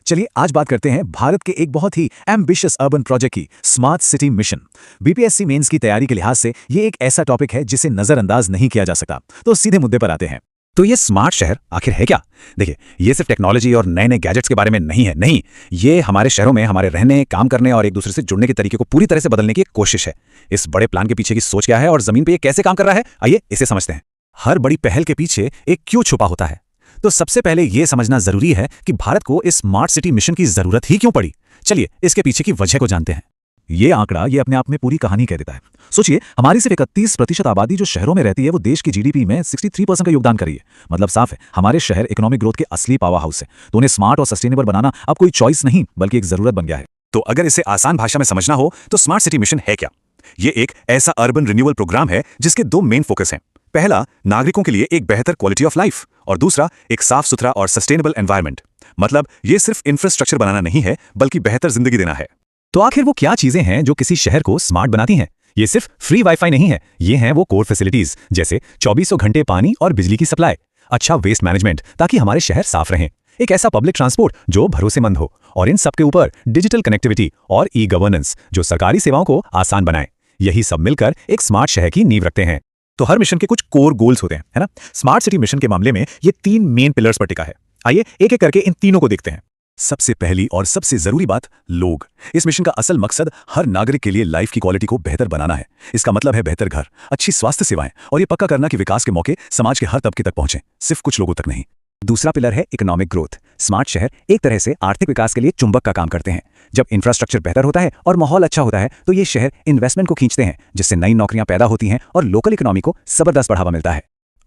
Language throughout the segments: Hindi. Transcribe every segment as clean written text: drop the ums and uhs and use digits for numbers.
चलिए आज बात करते हैं भारत के एक बहुत ही एम्बिशियस अर्बन प्रोजेक्ट की, smart city mission. BPSC mains की तैयारी के लिहाज से ये एक ऐसा टॉपिक है जिसे नजरअंदाज नहीं किया जा सकता। तो सीधे मुद्दे पर आते हैं। तो ये स्मार्ट शहर आखिर है क्या? देखिए, ये सिर्फ टेक्नोलॉजी और नए नए गैजेट्स के बारे में नहीं है। नहीं, ये हमारे शहरों में हमारे रहने, काम करने और एक दूसरे से जुड़ने के तरीके को पूरी तरह से बदलने की एक कोशिश है। इस बड़े प्लान के पीछे की सोच क्या है और जमीन पर ये कैसे काम कर रहा है, आइए इसे समझते हैं। हर बड़ी पहल के पीछे एक क्यों छुपा होता है। तो सबसे पहले यह समझना जरूरी है कि भारत को इस स्मार्ट सिटी मिशन की जरूरत ही क्यों पड़ी। चलिए इसके पीछे की वजह को जानते हैं। ये आंकड़ा ये अपने आप में पूरी कहानी कह देता है। सोचिए, हमारी सिर्फ 31% आबादी जो शहरों में रहती है वो देश की जीडीपी में 63% का योगदान कर रही है। मतलब साफ है, हमारे शहर इकोनॉमिक ग्रोथ के असली पावर हाउस है। तो उन्हें स्मार्ट और सस्टेनेबल बनाना अब कोई चॉइस नहीं बल्कि एक जरूरत बन गया है। तो अगर इसे आसान भाषा में समझना हो तो स्मार्ट सिटी मिशन है क्या? ये एक ऐसा अर्बन रिन्यूअल प्रोग्राम है जिसके दो मेन फोकस हैं। पहला, नागरिकों के लिए एक बेहतर क्वालिटी ऑफ लाइफ, और दूसरा, एक साफ सुथरा और सस्टेनेबल एनवायरनमेंट। मतलब ये सिर्फ इंफ्रास्ट्रक्चर बनाना नहीं है बल्कि बेहतर जिंदगी देना है। तो आखिर वो क्या चीजें हैं जो किसी शहर को स्मार्ट बनाती हैं? ये सिर्फ फ्री वाईफाई नहीं है, ये हैं वो कोर फैसिलिटीज, जैसे 2400 घंटे पानी और बिजली की सप्लाई, अच्छा वेस्ट मैनेजमेंट ताकि हमारे शहर साफ रहें, एक ऐसा पब्लिक ट्रांसपोर्ट जो भरोसेमंद हो, और इन सबके ऊपर डिजिटल कनेक्टिविटी और ई गवर्नेंस जो सरकारी सेवाओं को आसान बनाए। यही सब मिलकर एक स्मार्ट शहर की नींव रखते हैं। तो हर मिशन के कुछ कोर गोल्स होते हैं, है ना? स्मार्ट सिटी मिशन के मामले में ये 3 मेन पिलर्स पर टिका है। आइए एक एक करके इन तीनों को देखते हैं। सबसे पहली और सबसे जरूरी बात, लोग। इस मिशन का असल मकसद हर नागरिक के लिए लाइफ की क्वालिटी को बेहतर बनाना है। इसका मतलब है बेहतर घर, अच्छी स्वास्थ्य सेवाएं और ये पक्का करना कि विकास के मौके समाज के हर तबके तक पहुंचे, सिर्फ कुछ लोगों तक नहीं। दूसरा पिलर है इकोनॉमिक ग्रोथ। स्मार्ट शहर एक तरह से आर्थिक विकास के लिए चुंबक का काम करते हैं। जब इंफ्रास्ट्रक्चर बेहतर होता है और माहौल अच्छा होता है तो ये शहर इन्वेस्टमेंट को खींचते हैं, जिससे नई नौकरियां पैदा होती हैं और लोकल इकोनॉमी को जबरदस्त बढ़ावा मिलता है।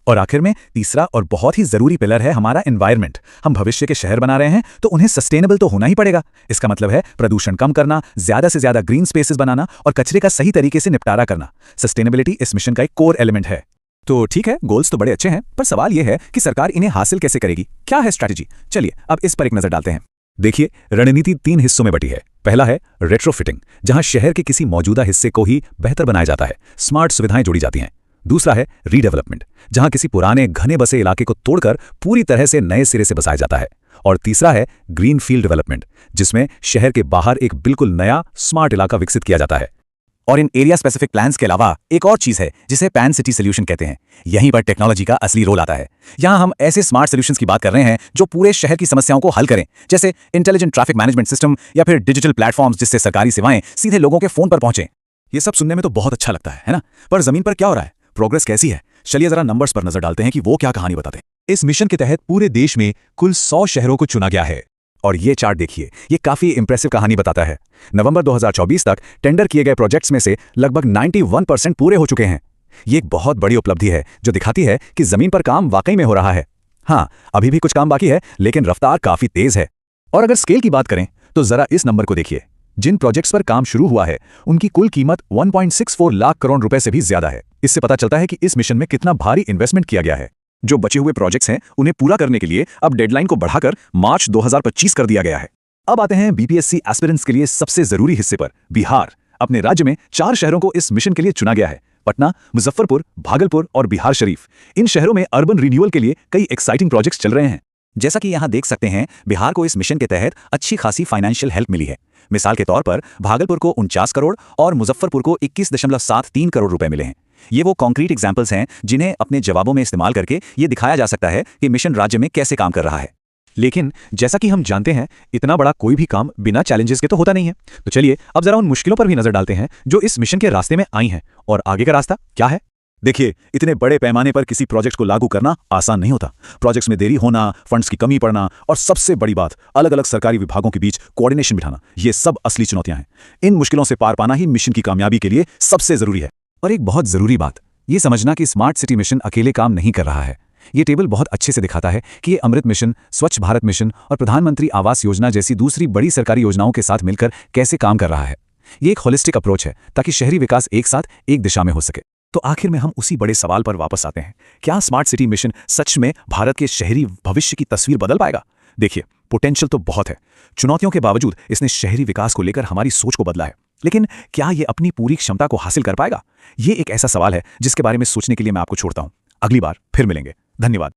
और आखिर में तीसरा और बहुत ही जरूरी पिलर है हमारा एनवायरनमेंट। हम भविष्य के शहर बना रहे हैं तो उन्हें सस्टेनेबल तो होना ही पड़ेगा। इसका मतलब है प्रदूषण कम करना, ज्यादा से ज्यादा ग्रीन स्पेसेस बनाना और कचरे का सही तरीके से निपटारा करना। सस्टेनेबिलिटी इस मिशन का एक कोर एलिमेंट है। तो ठीक है, गोल्स तो बड़े अच्छे हैं, पर सवाल यह है कि सरकार इन्हें हासिल कैसे करेगी? क्या है स्ट्रैटेजी? चलिए अब इस पर एक नजर डालते हैं। देखिए, रणनीति 3 हिस्सों में बटी है। पहला है रेट्रोफिटिंग, जहां शहर के किसी मौजूदा हिस्से को ही बेहतर बनाया जाता है, स्मार्ट सुविधाएं जोड़ी जाती हैं। दूसरा है रीडेवलपमेंट, जहां किसी पुराने घने बसे इलाके को तोड़कर पूरी तरह से नए सिरे से बसाया जाता है। और तीसरा है ग्रीन फील्ड डेवलपमेंट, जिसमें शहर के बाहर एक बिल्कुल नया स्मार्ट इलाका विकसित किया जाता है। और इन एरिया स्पेसिफिक प्लान्स के अलावा एक और चीज है जिसे पैन सिटी सोल्यूशन कहते हैं। यहीं पर टेक्नोलॉजी का असली रोल आता है। यहां हम ऐसे स्मार्ट सोल्यूशंस की बात कर रहे हैं जो पूरे शहर की समस्याओं को हल करें, जैसे इंटेलिजेंट ट्रैफिक मैनेजमेंट सिस्टम या फिर डिजिटल प्लेटफॉर्म्स जिससे सरकारी सेवाएं सीधे लोगों के फोन पर पहुंचे। ये सब सुनने में तो बहुत अच्छा लगता है ना? पर जमीन पर क्या हो रहा है? प्रोग्रेस कैसी है? चलिए जरा नंबर्स पर नजर डालते हैं कि वो क्या कहानी बताते हैं। इस मिशन के तहत पूरे देश में कुल 100 शहरों को चुना गया है। और ये चार्ट देखिए, ये काफी इंप्रेसिव कहानी बताता है। नवंबर 2024 तक टेंडर किए गए प्रोजेक्ट्स में से लगभग 91% पूरे हो चुके हैं। ये एक बहुत बड़ी उपलब्धि है जो दिखाती है कि जमीन पर काम वाकई में हो रहा है। हाँ, अभी भी कुछ काम बाकी है, लेकिन रफ्तार काफी तेज है। और अगर स्केल की बात करें तो जरा इस नंबर को देखिए। जिन प्रोजेक्ट्स पर काम शुरू हुआ है उनकी कुल कीमत 1.64 लाख करोड़ रुपए से भी ज्यादा है। इससे पता चलता है कि इस मिशन में कितना भारी इन्वेस्टमेंट किया गया है। जो बचे हुए प्रोजेक्ट्स हैं उन्हें पूरा करने के लिए अब डेडलाइन को बढ़ाकर मार्च 2025 कर दिया गया है। अब आते हैं बीपीएससी एस्पिरेंट्स के लिए सबसे जरूरी हिस्से पर, बिहार। अपने राज्य में 4 शहरों को इस मिशन के लिए चुना गया है: पटना, मुजफ्फरपुर, भागलपुर और बिहार शरीफ। इन शहरों में अर्बन रिन्यूअल के लिए कई एक्साइटिंग प्रोजेक्ट्स चल रहे हैं। जैसा कि यहां देख सकते हैं, बिहार को इस मिशन के तहत अच्छी खासी फाइनेंशियल हेल्प मिली है। मिसाल के तौर पर भागलपुर को 49 करोड़ और मुजफ्फरपुर को 21.73 करोड़ रुपए मिले हैं। ये वो कॉन्क्रीट एग्जाम्पल्स हैं जिन्हें अपने जवाबों में इस्तेमाल करके ये दिखाया जा सकता है कि मिशन राज्य में कैसे काम कर रहा है। लेकिन जैसा कि हम जानते हैं, इतना बड़ा कोई भी काम बिना चैलेंजेस के तो होता नहीं है। तो चलिए अब जरा उन मुश्किलों पर भी नजर डालते हैं जो इस मिशन के रास्ते में आई हैं, और आगे का रास्ता क्या है। देखिए, इतने बड़े पैमाने पर किसी प्रोजेक्ट को लागू करना आसान नहीं होता। प्रोजेक्ट्स में देरी होना, फंड्स की कमी पड़ना और सबसे बड़ी बात, अलग अलग सरकारी विभागों के बीच कोऑर्डिनेशन बिठाना, ये सब असली चुनौतियां हैं। इन मुश्किलों से पार पाना ही मिशन की कामयाबी के लिए सबसे जरूरी है। और एक बहुत जरूरी बात, ये समझना कि स्मार्ट सिटी मिशन अकेले काम नहीं कर रहा है। ये टेबल बहुत अच्छे से दिखाता है कि ये अमृत मिशन, स्वच्छ भारत मिशन और प्रधानमंत्री आवास योजना जैसी दूसरी बड़ी सरकारी योजनाओं के साथ मिलकर कैसे काम कर रहा है। ये एक होलिस्टिक अप्रोच है ताकि शहरी विकास एक साथ एक दिशा में हो सके। तो आखिर में हम उसी बड़े सवाल पर वापस आते हैं, क्या स्मार्ट सिटी मिशन सच में भारत के शहरी भविष्य की तस्वीर बदल पाएगा? देखिए, पोटेंशियल तो बहुत है। चुनौतियों के बावजूद इसने शहरी विकास को लेकर हमारी सोच को बदला है। लेकिन क्या ये अपनी पूरी क्षमता को हासिल कर पाएगा? ये एक ऐसा सवाल है जिसके बारे में सोचने के लिए मैं आपको छोड़ता हूं। अगली बार फिर मिलेंगे। धन्यवाद।